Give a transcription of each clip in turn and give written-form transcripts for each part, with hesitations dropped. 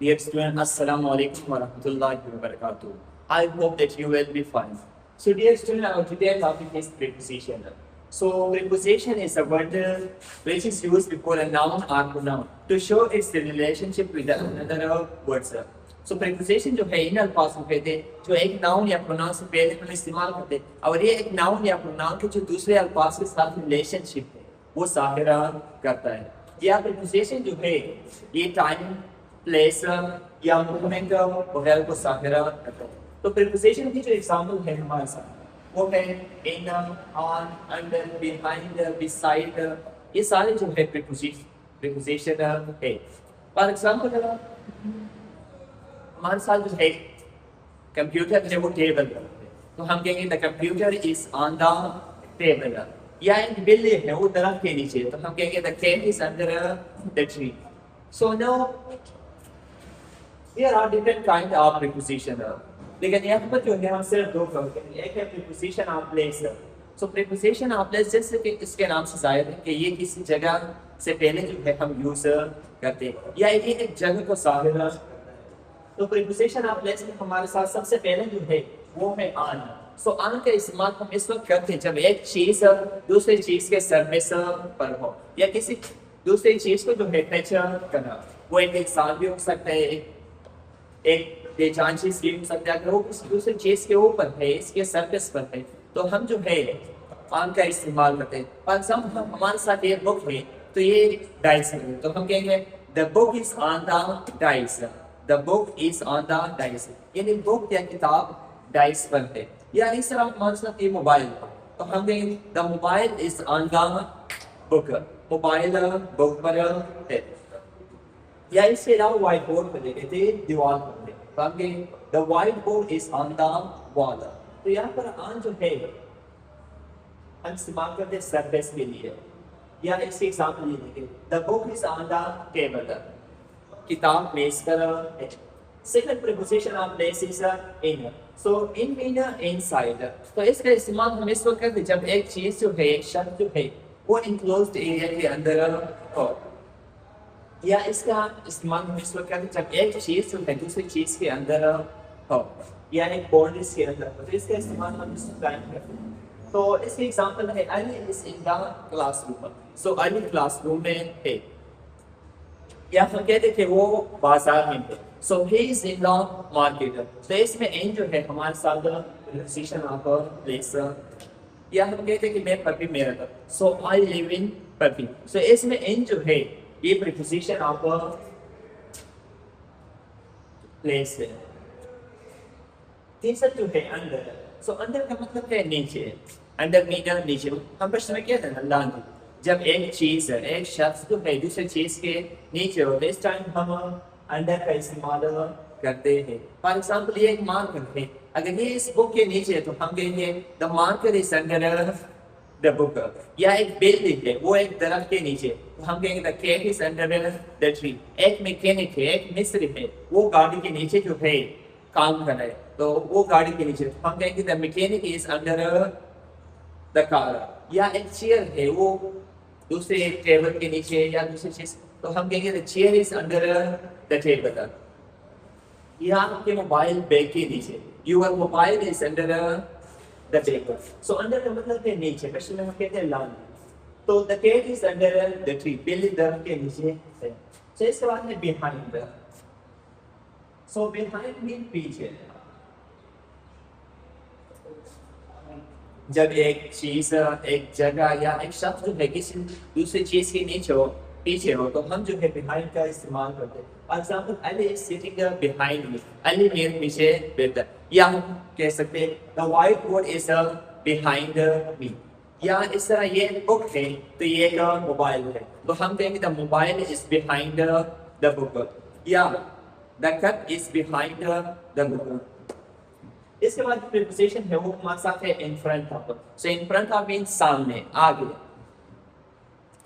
Dear student, Assalamu alaikum wa rahmatullahi wa barakatuh. I hope that you will be fine. So dear student, our today's topic is preposition. So preposition is a word which is used before a noun or pronoun to show its relationship with another words. So preposition जो है इन अल्फाज में कहते हैं जो एक noun या pronoun से पहले हम इस्तेमाल करते हैं और ये एक नाउन या प्रोनाउन के जो दूसरे अल्फाज के साथ रिलेशनशिप है वो ज़ाहिरा करता है। या preposition जो है ये टाइम प्लेस या मूवमेंट वगैरह को ज़ाहिरा करता है। तो preposition की जो एग्जाम्पल है हमारे साथ वो है इन, ऑन, अंडर, बिहाइंड, बिसाइड, ये सारे जो है preposition है। फॉर एग्जाम्पल हमारे साथ जो है कंप्यूटर है वो टेबल पर है तो हम कहेंगे the computer is on the table. या एक बिल्ली है वो दरख्त के नीचे तो हम कहेंगे the cat is under the tree. So no there are different kind of preposition लेकिन यहाँ पर जो है हम सिर्फ दो करते हैं। एक है preposition of place. So preposition of place जैसे कि इसके नाम से जाहिर है कि ये किसी जगह से पहले जो है हम यूज करते हैं या ये एक जगह को ज़ाहिर। तो प्रीपोजिशन ऑफ प्लेस में हमारे साथ सबसे पहले जो है वो है ऑन। सो ऑन का इस्तेमाल हम इस वक्त करते हैं जब एक चीज दूसरी चीज के सरफेस पर हो या किसी दूसरी चीज को जो है टच करना। वो एक इंसान भी हो सकता है, एक बेजान चीज भी हो सकता है। अगर वो किसी दूसरी चीज के ऊपर है, इसके सरफेस पर है तो हम जो है ऑन का इस्तेमाल करते हैं। फॉर एग्जाम्पल हमारे साथ ये बुक है तो ये डाइस है तो हम कहेंगे the book is on the dice. The book is on the dice. यानी बुक या किताब डाइस पर है। या इस तरह हमारे साथ ये मोबाइल तो हम कहेंगे the mobile is on the book. Mobile book पर है। या इसके अलावा व्हाइट बोर्ड पर लिखे थे दीवार पर है तो हम कहेंगे the white board is on the wall. तो यहाँ पर ऑन जो है हम इस्तेमाल करते हैं सरफेस के लिए। या इसके एग्जाम्पल ये देखें the book is on the table. किताब मेज पर है। Second preposition of place is in. So in mean inside. तो इसका इस्तेमाल हम इस वक्त करते हैं जब एक चीज जो है, एक शब्द जो है वो इनक्लोज्ड एरिया के अंदर हो। या इसका इस्तेमाल हम इस वक्त करते हैं जब एक चीज जो है दूसरी चीज के अंदर हो या एक बाउंड्रीज के अंदर हो। तो इसका इस्तेमाल हम इस टाइम करते हैं। तो इसके एग्जांपल है Ali is in the classroom. So Ali classroom में है। या हम कहते थे वो बाजार में थे। So he is in the market. तो इसमें इन जो है हमारे साथ प्रीपोजिशन ऑफ प्लेस। या हम कहते हैं कि मैं पपी में रहता हूँ। So I live in puppy. सो इसमें इन जो है ये प्रीपोजिशन ऑफ प्लेस है। तीसरा जो है अंदर। सो अंदर का मतलब है नीचे। अंडर मीन नीचे। हम प्रश्न में क्या था अल्लाह जब एक चीज है, एक शख्स जो है दूसरी चीज के नीचे हो तो इस टाइम हम अंडर का इस्तेमाल करते हैं। फॉर एग्जाम्पल ये एक मार्कर है, अगर ये इस बुक के नीचे है तो हम कहेंगे the marker is under the book. या एक बिल्डिंग है वो एक दरख्त के नीचे तो हम कहेंगे the cat is under the tree. एक मैकेनिक है, एक मिस्त्री है, वो गाड़ी के नीचे जो है काम कर रहा है तो वो गाड़ी के नीचे तो हम कहेंगे the mechanic is under the car. या एक चेयर है वो दूसरे टेबल के नीचे या दूसरी चीज तो हम कहेंगे the chair is under the table. या आपके मोबाइल बैग के नीचे your mobile is under the table. So under का मतलब है नीचे। क्वेश्चन में हम कहते हैं लाइन। तो the cat is under the tree. बिल्ली दरख्त के नीचे है। सो इसके बाद है बिहाइंड। सो बिहाइंड मीन पीछे। जब एक चीज, एक जगह या एक शख्स जो है किसी दूसरी चीज के नीचे हो, पीछे हो तो हम जो है बिहाइंड का इस्तेमाल करते हैं। For example Ali is sitting behind me. Ali मेरे पीछे बैठा है। या हम कह सकते हैं the white board is behind me. या इस तरह ये बुक है तो ये एक मोबाइल है तो हम कहेंगे the mobile is behind the book. या the cup is behind the book. इसके बाद प्रीपोजिशन है वो हमारे साथ है in front of. So in front of mean सामने, आगे।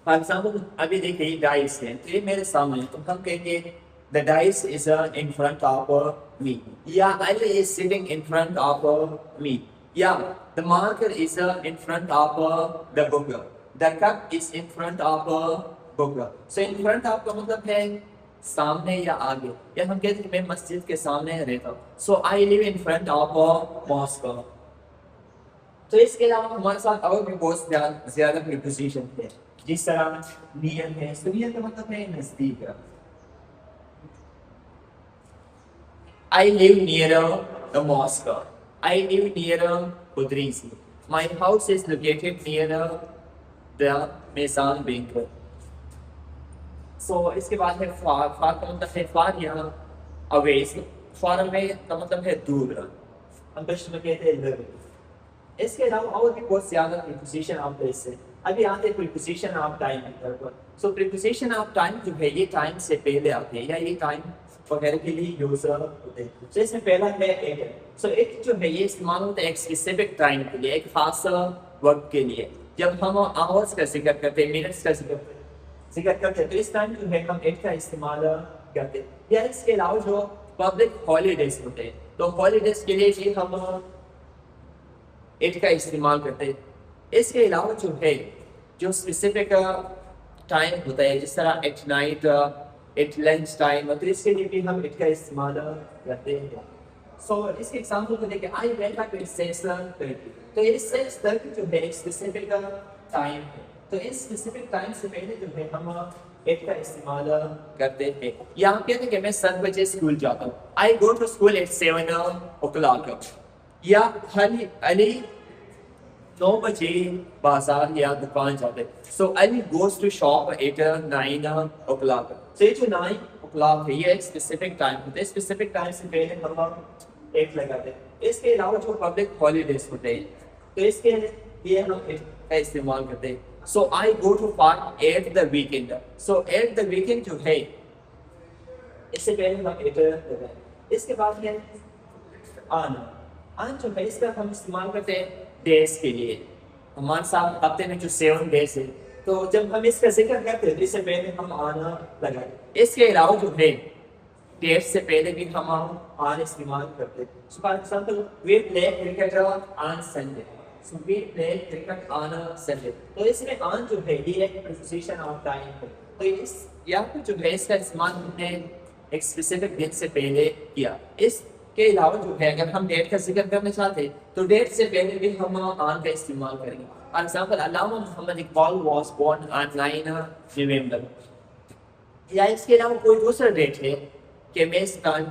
फॉर एग्जाम्पल अभी देखिए डाइस है तो ये मेरे सामने तो हम कहेंगे the dice is in front of me. या Ali is sitting in front of me. या the marker is in front of the book. The cup is in front of book. So in front of का मतलब है सामने या आगे, या हम कहते हैं मैं मस्जिद के सामने रहता हूँ, so I live in front of a mosque. तो इसके अलावा हमारे साथ और भी बहुत ज्यादा प्रीपोजिशन है, जिस तरह नियर है, तो नियर का मतलब है नजदीक। I live near the mosque, I live near Budris, my house is located near the Mezan bank. So इसके बाद है फार, फार का मतलब है फार या अवे, फार अवे का मतलब है दूर, हम कश्मीर में कहते हैं दूर। इसके अलावा और भी बहुत ज्यादा प्रीपोजिशन आप ले से। अभी आते हैं प्रीपोजिशन ऑफ टाइम की तरफ। सो प्रीपोजिशन ऑफ टाइम जो है ये टाइम से पहले आते हैं या ये टाइम वगैरह के लिए यूज होते हैं। सो इसमें पहला है एट। सो एट जो है ये इस्तेमाल होता है एक स्पेसिफिक टाइम के लिए, एक खास वक्त के लिए। जब हम आवर्स का जिक्र करते हैं, मिनट्स का जिक्र करते हैं, तो इस टाइम जो है हम एट का इस्तेमाल करते हैं। या इसके अलावा जो पब्लिक हॉलीडेज होते हैं, तो हॉलीडेज के लिए भी हम एट का इस्तेमाल करते हैं। इसके अलावा जो है जो स्पेसिफिक टाइम होता है, जिस तरह at night, at lunch time, तो इसके लिए भी हम एट का इस्तेमाल करते हैं। सो इसके एग्जाम्पल को देखिए, I went up it says 30, तो ये सेज 30 जो है एक स्पेसिफिक टाइम है, तो इस स्पेसिफिक टाइम से पहले जो है हम एट का इस्तेमाल करते हैं। या हम कहते हैं कि मैं 7 बजे स्कूल जाता हूँ, I go to school at 7 o'clock। या अली 9 बजे बाजार या दुकान जाते हैं, so Ali goes to shop at 9 o'clock। तो ये जो 9 o'clock है ये एक स्पेसिफिक टाइम होता है, स्पेसिफिक टाइम से पहले हम एट लगाते हैं। इसके अलावा जो पब्लिक हॉलीडेज होते हैं, तो इसके लिए हम एट का इस्तेमाल करते हैं। So I go to park at the weekend, so at the weekend जो है इससे पहले हम एट लगाते। इसके बाद है आना। आन जो है इसका हम इस्तेमाल करते हैं डेज के लिए। हमारे साथ हफ्ते में जो 7 डेज है, तो जब हम इसका जिक्र करते हैं इससे पहले हम आना लगाए। इसके अलावा जो है डेट से पहले भी हम आन इस्तेमाल करते हैं। So for example we play cricket on Sunday, so we play cricket on Sunday. तो इसमें आन जो है ये एक प्रीपोजिशन ऑफ टाइम है, तो इस या फिर जो है इसका इस्तेमाल हमने एक स्पेसिफिक दिन से पहले किया। इसके अलावा जो है अगर हम डेट का जिक्र करना चाहते हैं, तो डेट से पहले भी हम आन का इस्तेमाल करेंगे। For example Allama Mohammad Iqbal was born on 9 November. या इसके अलावा कोई दूसरा डेट है कि मैं इस टाइम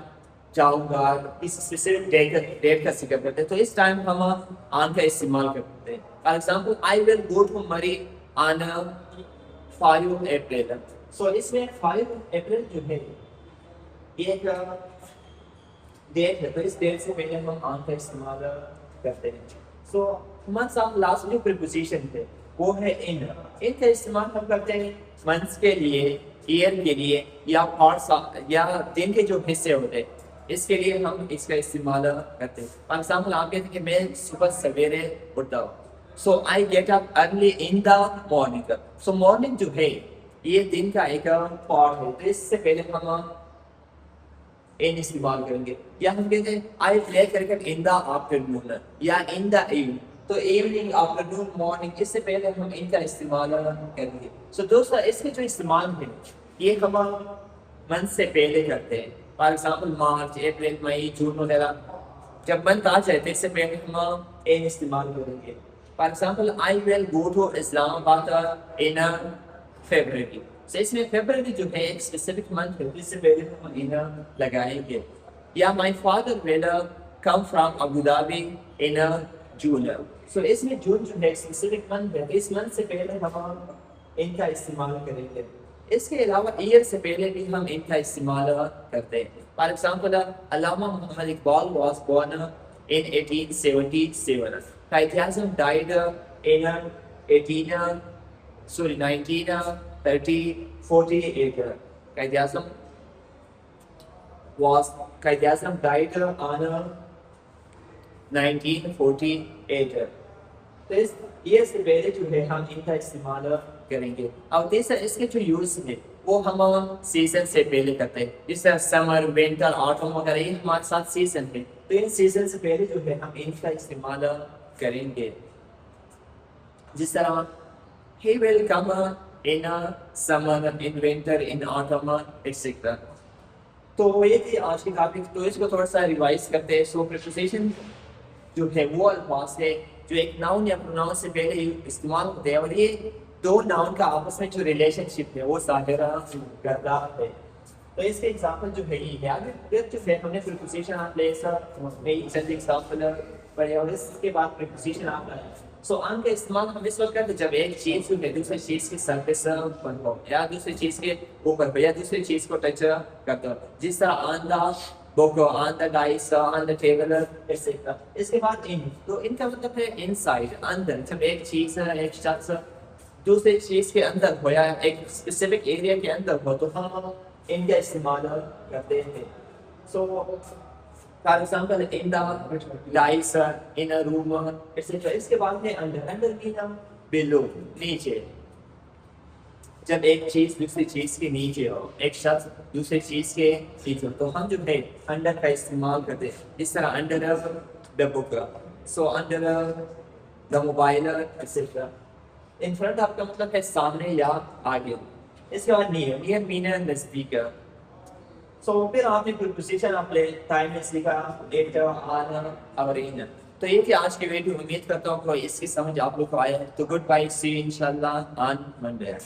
जाऊंगा, इस स्पेसिफिक डेट का जिक्र करते हैं, तो इस टाइम हम आन का इस्तेमाल करते हैं। For example I will go to Murree on 5 April. So इसमें 5 अप्रैल जो है ये एक डेट है, तो इस डेट से पहले हम आन का इस्तेमाल करते हैं। सो हमारे साथ लास्ट जो प्रीपोजिशन थे वो है इन। इन का इस्तेमाल हम करते हैं मंथ्स के लिए, ईयर के लिए, या पार्ट्स या दिन के जो हिस्से होते हैं इसके लिए हम इसका इस्तेमाल करते हैं। फॉर एग्जाम्पल आप कहते हैं कि मैं सुबह सवेरे उठता हूँ, so I get up early in the morning. So morning जो है ये दिन का एक पार्ट है, तो इससे पहले हम इन इस्तेमाल करेंगे। या हम कहते हैं I play cricket in the afternoon या इन द इवनिंग, तो इवनिंग, आफ्टरनून, मॉर्निंग, इससे पहले हम इनका इस्तेमाल करेंगे। सो दोस्तों इसके जो इस्तेमाल है ये हम मंथ से पहले करते हैं। फॉर एग्जाम्पल मार्च, अप्रैल, मई, जून वगैरह जब मंथ आ जाए तो इससे पहले हम इन इस्तेमाल करेंगे। For example I will go to Islamabad in February. तो इसमें फरवरी जो है एक स्पेसिफिक मंथ है, इससे पहले हम इन लगाएंगे। या my father will come from Abu Dhabi in June. So इसमें जून जो है स्पेसिफिक मंथ है, इस मंथ से पहले हम इनका इस्तेमाल करेंगे। इसके अलावा ईयर से पहले भी हम इनका इस्तेमाल करते हैं। For example Allama Mohammad Iqbal was born in 1877। Quaid-e-Azam died in 1938। Quaid-e-Azam died on 1948। तो इस ईयर से पहले जो है हम इनका इस्तेमाल करेंगे। और तीसरा इसके जो यूज है वो हम सीजन से पहले करते हैं, जैसे समर, विंटर, ऑटम वगैरह ये हमारे साथ सीजन है, तो इन सीजन से पहले जो है हम इनका इस्तेमाल करेंगे। जिस तरह he will come in summer, in winter, in autumn, etc. तो ये थी आज की टॉपिक, तो इसको थोड़ा सा रिवाइज करते हैं। सो प्रीपोजिशन जो है वो अल्फाज है जो एक नाउन या प्रोनाउन से पहले इस्तेमाल होते हैं, और ये दो नाउन का आपस में जो रिलेशनशिप है वो ज़ाहिर करता है। तो इसके एग्जांपल जो है ये है, जो है हमने प्रीपोजिशन ऑफ प्लेस में जल्दी एग्जांपल पढ़े, और इसके बाद प्रीपोजिशन ऑफ सो ऑन का इस्तेमाल हम इस वक्त करते हैं जब एक चीज़ जो है दूसरी चीज़ के सरफेस पर हो, या दूसरी चीज़ के ऊपर हो, या दूसरी चीज़ को टच करते हो, जिस तरह on the book, on the dice, on the table etcetera. इसके बाद इन, तो इनका मतलब है इनसाइड, अंदर। जब एक चीज़ एक शख्स दूसरी चीज़ के अंदर हो या एक स्पेसिफिक एरिया के अंदर हो तो हम इनका इस्तेमाल करते हैं। So for example in the dice, in a room etcetera. इसके बाद है अंडर, अंडर मीन बिलो, नीचे। जब एक चीज दूसरी चीज के नीचे हो, एक शख्स दूसरी चीज के नीचे हो, तो हम जो है अंडर का इस्तेमाल करते हैं। इस तरह under the book, so under the mobile etcetera. In front आपका मतलब है सामने या आगे। इसके बाद नियर, नियर मीन नजदीक। सो फिर आपने प्रीपोजिशन अपने टाइम में सीखा, लेट, ऑन और इन। तो ये थी आज की वीडियो। उम्मीद करता हूँ कि इसकी समझ आप लोग को आया है। तो गुड बाय, सी यू इंशाल्लाह ऑन मंडे।